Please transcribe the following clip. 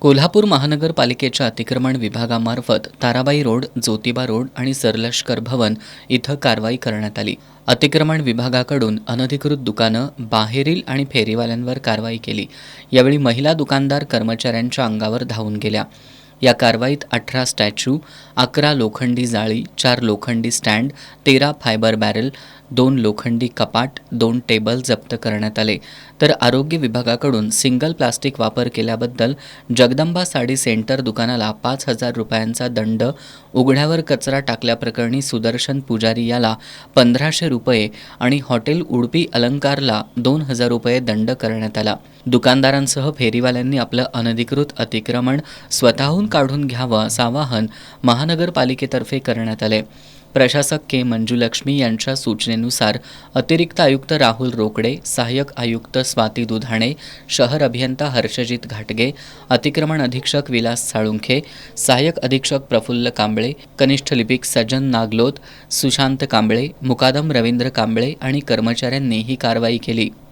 कोल्हापूर महानगरपालिकेच्या अतिक्रमण विभागामार्फत ताराबाई रोड, ज्योतिबा रोड आणि सरलष्कर भवन इथं कारवाई करण्यात आली. अतिक्रमण विभागाकडून अनधिकृत दुकानं, बाहेरील आणि फेरीवाल्यांवर कारवाई केली. यावेळी महिला दुकानदार कर्मचाऱ्यांच्या अंगावर धावून गेल्या. या कारवाईत 18 स्टॅच्यू, 11 लोखंडी जाळी, 4 लोखंडी स्टँड, 13 फायबर बॅरल, 2 लोखंडी कपाट, 2 टेबल जप्त करण्यात आले. तर आरोग्य विभागाकडून सिंगल प्लास्टिक वापर केल्याबद्दल जगदंबा साडी सेंटर दुकानाला 5,000 रुपयांचा दंड, उघड्यावर कचरा टाकल्याप्रकरणी सुदर्शन पुजारी याला 1,500 रुपये आणि हॉटेल उडपी अलंकारला 2,000 रुपये दंड करण्यात आला. दुकानदारांसह फेरीवाल्यांनी आपलं अनधिकृत अतिक्रमण स्वतःहून काढून घ्यावं असं आवाहन महानगरपालिकेतर्फे करण्यात आले. प्रशासक के मंजुलक्ष्मी यांच्या सूचनेनुसार अतिरिक्त आयुक्त राहुल रोकडे, सहाय्यक आयुक्त स्वाती दुधाणे, शहर अभियंता हर्षजित घाटगे, अतिक्रमण अधीक्षक विलास साळुंखे, सहाय्यक अधीक्षक प्रफुल्ल कांबळे, कनिष्ठ लिपिक सज्जन नागलोत, सुशांत कांबळे, मुकादम रवींद्र कांबळे आणि कर्मचाऱ्यांनी ही कारवाई केली.